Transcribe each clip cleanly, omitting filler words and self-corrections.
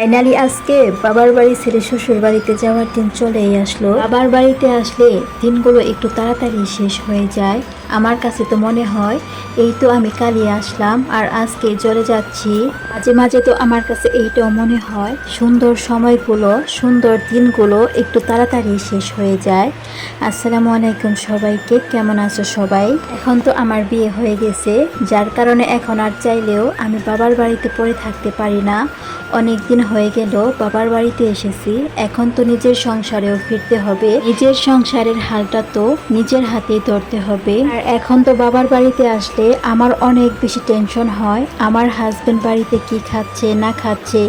Finally আজকে বাবার বাড়ি ছেড়ে শ্বশুর বাড়িতে যাওয়ার দিন চলেই আসলো। বাবার বাড়িতে আসলে দিনগুলো একটু তাড়াতাড়ি শেষ হয়ে যায়। আমার কাছে তো মনে হয় এই তো আমি কালই আসলাম আর আজকে চলে যাচ্ছি। মাঝে মাঝে তো আমার কাছে এইটাও মনে হয় সুন্দর সময়গুলো, সুন্দর দিনগুলো একটু তাড়াতাড়ি শেষ হয়ে যায়। আসসালামু আলাইকুম সবাইকে, কেমন আছো সবাই? এখন তো আমার বিয়ে হয়ে গেছে, যার কারণে এখন আর চাইলেও আমি বাবার বাড়িতে পড়ে থাকতে পারি না। অনেক দিন হয়ে গেল বাবার বাড়িতে এসেছি, এখন তো নিজের সংসারেও ফিরতে হবে। নিজের সংসারের হালটা তো নিজের হাতেই ধরতে হবে। আর এখন তো বাবার বাড়িতে আসলে আমার অনেক বেশি টেনশন হয়, আমার হাজবেন্ড বাড়িতে কি খাচ্ছে না খাচ্ছে,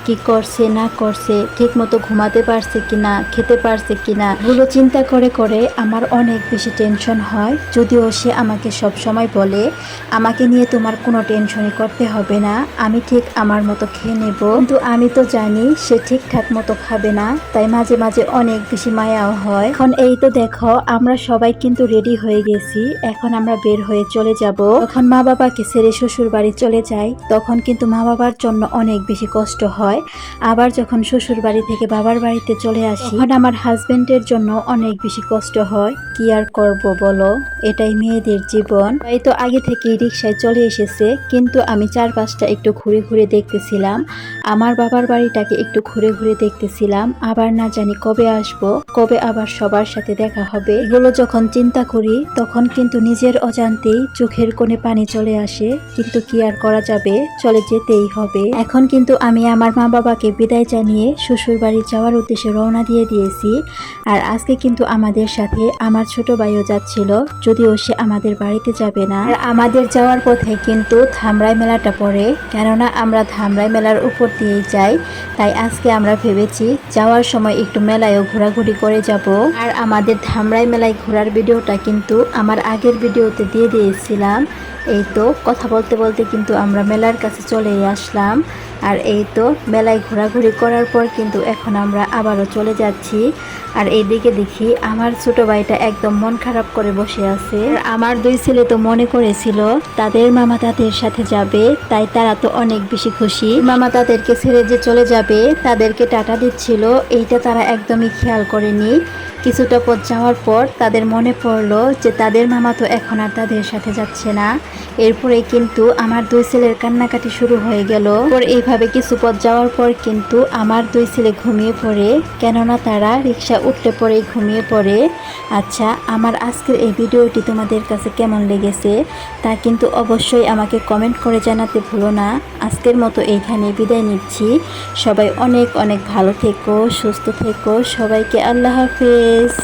কি করছে না করছে, ঠিক মতো ঘুমাতে পারছে কিনা, খেতে পারছে কিনা, এগুলো চিন্তা করে করে আমার অনেক বেশি টেনশন হয়। যদিও সে আমাকে সব সময় বলে আমাকে নিয়ে তোমার কোনো টেনশনই করতে হবে না, আমি ঠিক আমার মতো খেয়ে নেব, কিন্তু আমি তো জানি সে ঠিকঠাক মতো খাবে না, তাই মাঝে মাঝে অনেক বেশি মায়াও হয়। এখন এই তো দেখো আমরা সবাই কিন্তু রেডি হয়ে গেছি, এখন আমরা বের হয়ে চলে যাব। যখন মা বাবাকে ছেড়ে শ্বশুর বাড়ি চলে যাই তখন কিন্তু মা বাবার জন্য অনেক বেশি কষ্ট হয়। আবার যখন শ্বশুর বাড়ি থেকে বাবার বাড়িতে চলে আসি তখন আমার হাজবেন্ডের জন্য অনেক বেশি কষ্ট হয়। কি আর করব বলো, এটাই মেয়েদের জীবন। তাই তো আগে থেকেই রিক্সায় চলে এসেছে, কিন্তু আমি চারপাশটা একটু ঘুরে ঘুরে দেখতেছিলাম, আমার বাবার বাড়িটাকে একটু ঘুরে ঘুরে দেখতেছিলাম। আবার না জানি কবে আসব, কবে আবার সবার সাথে দেখা হবে, এগুলো যখন চিন্তা করি তখন কিন্তু নিজের অজান্তেই চোখের কোণে পানি চলে আসে। কিন্তু কি আর করা যাবে, চলে যেতেই হবে। এখন কিন্তু আমি আমার মা বাবাকে বিদায় জানিয়ে শ্বশুর বাড়ি যাওয়ার উদ্দেশ্যে রওনা দিয়ে দিয়েছি। আর আজকে কিন্তু আমাদের সাথে আমার ছোট ভাইও যাচ্ছিল, যদিও সে আমাদের বাড়িতে যাবে না। আর আমাদের যাওয়ার পথে কিন্তু ধামরাই মেলাটা পড়ে, কেননা আমরা ধামরাই মেলার উপর দিয়েই যাই, তাই আজকে আমরা ভেবেছি যাওয়ার সময় একটু মেলায়ও ঘোরাঘুরি করে যাব। আর আমাদের ধামরাই মেলায় ঘোরার ভিডিওটা কিন্তু আমার আগের ভিডিওতে দিয়ে দিয়েছিলাম। এই তো কথা বলতে বলতে কিন্তু আমরা মেলার কাছে চলেই আসলাম। আর এই তো মেলায় ঘোরাঘুরি করার পর কিন্তু এখন আমরা আবারও চলে যাচ্ছি। আর এইদিকে দেখি আমার ছোট ভাইটা একদম মন খারাপ করে বসে আছে। আর আমার দুই ছেলে তো মনে করেছিল তাদের মামা তাদের সাথে যাবে, তাই তারা তো অনেক বেশি খুশি। মামা তাদেরকে ছেড়ে যে চলে যাবে, তাদেরকে টাটা দিচ্ছিল, এইটা তারা একদমই খেয়াল করেনি। কিছুটা পথ যাওয়ার পর তাদের মনে পড়লো যে তাদের মামা তো এখন আর তাদের সাথে যাচ্ছে না। এরপরে কিন্তু আমার দুই ছেলের কান্নাকাটি শুরু হয়ে গেল। এইভাবে কিছু পথ যাওয়ার পর কিন্তু আমার দুই ছেলে ঘুমিয়ে পড়ে, কেননা তারা রিক্সা উঠলে পরেই ঘুমিয়ে পড়ে। আচ্ছা, আমার আজকের এই ভিডিওটি তোমাদের কাছে কেমন লেগেছে তা কিন্তু অবশ্যই আমাকে কমেন্ট করে জানাতে ভুলো না। আজকের মতো এইখানে বিদায় নিচ্ছি। সবাই অনেক অনেক ভালো থেকো, সুস্থ থেকো, সবাইকে আল্লাহ হাফেজ।